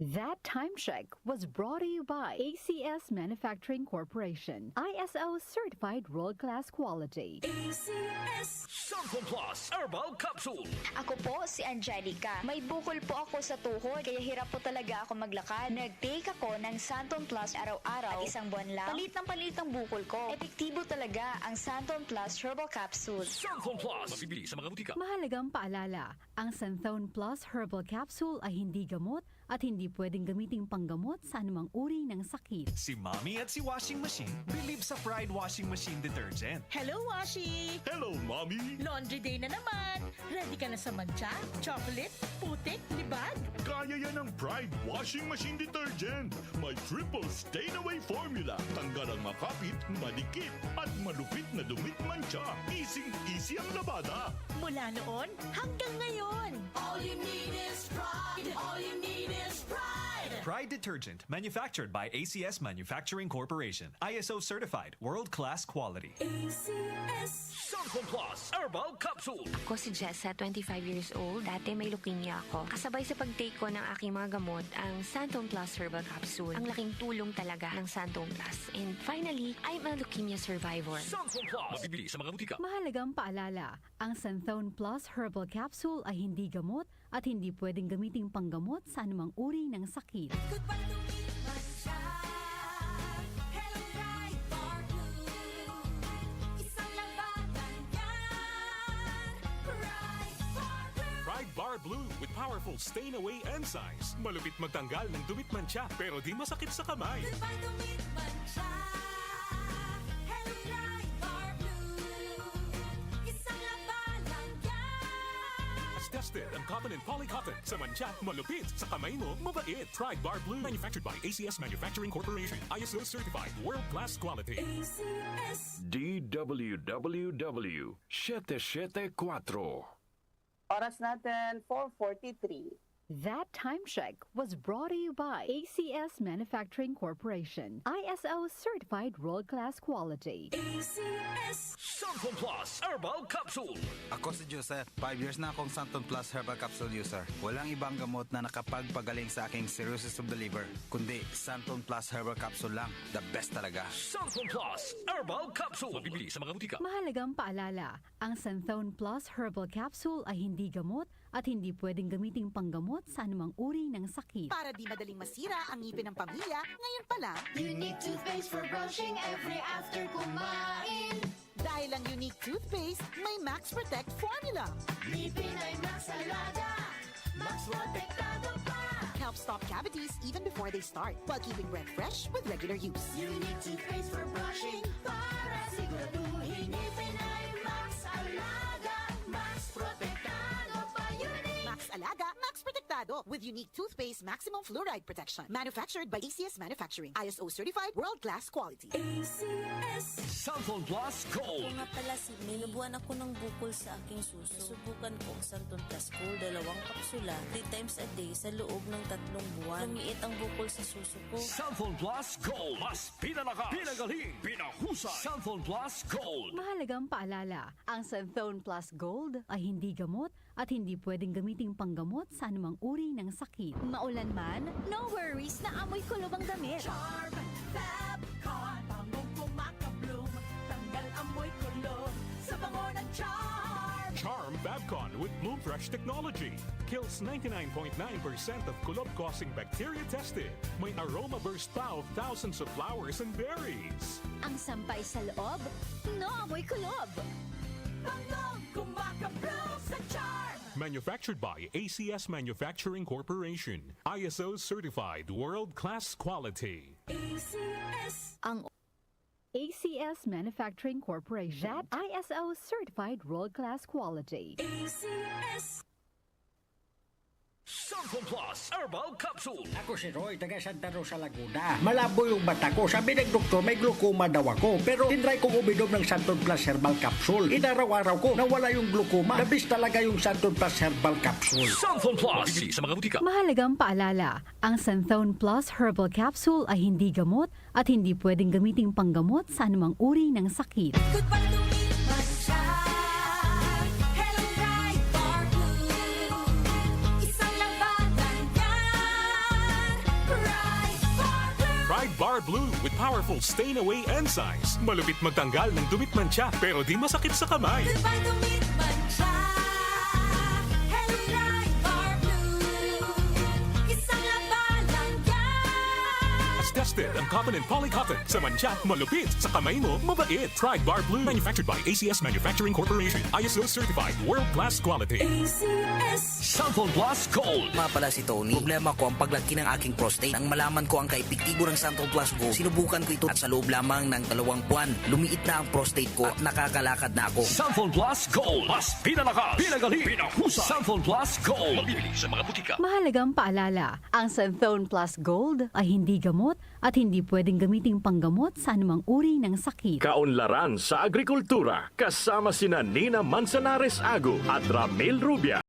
That time check was brought to you by ACS Manufacturing Corporation, ISO certified world-class quality. ACS Santon Plus Herbal Capsule. Ako po si Angelica. May bukol po ako sa tuhod, kaya hirap po talaga ako maglakad. Nag-take ako ng Santon Plus araw-araw at isang buwan lang. Palit ang bukol ko. Epektibo talaga ang Santon Plus Herbal Capsule. Santon Plus. Mabibili sa mga butika. Mahalagang paalala, ang Santhone Plus Herbal Capsule ay hindi gamot at hindi pwedeng gamiting panggamot sa anumang uri ng sakit. Si Mommy at si Washing Machine believe sa Pride Washing Machine Detergent. Hello, Washi! Hello, Mommy! Laundry day na naman! Ready ka na sa mancha, chocolate, putik, libag? Kaya yan ang Pride Washing Machine Detergent. May triple stain-away formula. Tanggal ang makapit, madikit, at malupit na dumit mancha. Easy ang labada. Mula noon hanggang ngayon. All you need is pride. All you need is pride. Pride Detergent, manufactured by ACS Manufacturing Corporation. ISO certified, world-class quality. ACS Santon Plus Herbal Capsule. Ako si Jessa, 25 years old. Dati may leukemia ako. Kasabay sa pag-take ko ng aking mga gamot, ang Santon Plus Herbal Capsule. Ang laking tulong talaga ng Santon Plus. And finally, I'm a leukemia survivor. Santon Plus. Mabibili sa mga butika. Mahalagang paalala, ang Santhone Plus Herbal Capsule ay hindi gamot at hindi pwedeng gamiting panggamot sa anumang uri ng sakit. Goodbye to me, mancha. Hello, bright or blue. Isang labanan yan. Bright or blue. Pride Bar Blue with powerful stain-away enzymes. Malupit magtanggal ng dumit mancha pero di masakit sa kamay. Goodbye to me, mancha. Hello, bright or blue. Isang labanan yan. As tested ang cotton and polycotton. Sa mancha, malupit. Sa kamay mo, mabait. Pride Bar Blue. Manufactured by ACS Manufacturing Corporation. ISO certified. World-class quality. ACS DWWW 774. Oras natin, 4:43. That time check was brought to you by ACS Manufacturing Corporation, ISO certified world-class quality. ACS Santon Plus Herbal Capsule. Ako si Joseph. 5 years na akong Santon Plus Herbal Capsule user. Walang ibang gamot na nakapagpagaling sa aking cirrhosis of the liver, kundi Santon Plus Herbal Capsule lang. The best talaga. Santon Plus Herbal Capsule. Mabibili sa mga butika. Mahalagang paalala, ang Santhone Plus Herbal Capsule ay hindi gamot at hindi pwedeng gamiting panggamot sa anumang uri ng sakit. para di madaling masira ang ngipin ng pamilya, ngayon pa lang, Unique toothpaste for brushing every after kumain. dahil ang unique toothpaste, may Max Protect formula. Ngipin ay Max Alaga. Max protektado pa. Helps stop cavities even before they start, while keeping breath fresh with regular use. Unique toothpaste for brushing para siguraduhin ngipin ay Max Alaga. Max protektado pa. Unique. Max Alaga, Max Protectado with unique toothpaste maximum fluoride protection. Manufactured by ACS Manufacturing. ISO certified, world-class quality. ACS Santon Plus Gold. Nga pala si nilubuan ako ng bukol sa aking suso. Subukan ko ang Santon Plus Gold, 2 kapsula, 3 times a day sa loob ng 3 buwan. Lumiit ang bukol sa suso ko. Santon Plus Gold. Mas pinalakas, pinagaling, pinahusay. Santon Plus Gold. Mahalagang paalala, ang Santhone Plus Gold ay hindi gamot at hindi pwedeng gamiting panggamot sa anumang uri ng sakit. Maulan man, no worries na amoy kulob ang damit. Charm, Fabcon, bangong kumakabloom. Tanggal amoy kulo sa bango ng Charm. Charm Babcon with Bloom Fresh technology. Kills 99.9% of kulob-causing bacteria tested. May aroma burst pa of thousands of flowers and berries. Ang sampay sa loob, no amoy kulob. Bangong kumakabloom sa Charm. Manufactured by ACS Manufacturing Corporation. ISO certified, world-class quality. ACS Ang ACS Manufacturing Corporation, that ISO certified world-class quality. ACS Santon Plus Herbal Capsule. Ako si Roy, taga Santa Rosa, Laguna. Malabo yung mata ko. Sabi ng doktor, may glaucoma daw ako. Pero tinry kong uminom ng Santon Plus Herbal Capsule. Inaraw-araw ko, nawala yung glaucoma. Nabis talaga yung Santon Plus Herbal Capsule. Santon Plus. Mabibili sa mga butika. Mahalagang paalala, ang Santhone Plus Herbal Capsule ay hindi gamot at hindi pwedeng gamiting panggamot sa anumang uri ng sakit. Goodbye to me, mancha. Hello, bright or blue. Isang labanan yan. Pride Bar Blue with powerful stain-away enzymes. Malupit magtanggal ng dumit mancha pero di masakit sa kamay. Goodbye dumit mancha. Hello Pride Bar Blue. Isang labalang yan. As tested ang cotton and polycotton. Sa mancha, malupit. Sa kamay mo, mabait. Pride Bar Blue. Manufactured by ACS Manufacturing Corporation. ISO certified. World-class quality. ACS. Santon Plus Gold. Mga pala si Tony. Problema ko ang paglaki ng aking prostate. Nang malaman ko ang kaepektibo ng Santon Plus Gold, sinubukan ko ito at sa loob lamang ng 2 buwan, lumiit na ang prostate ko at nakakalakad na ako. Santon Plus Gold. Mas pinalakas, pinagaling, pinahusay. Santon Plus Gold. Mabibili sa mga butika. Mahalagang paalala, ang Santhone Plus Gold ay hindi gamot at hindi pwedeng gamiting panggamot sa anumang uri ng sakit. Kaunlaran sa agrikultura kasama sina Nina Manzanares Agu at Ramil Rubia.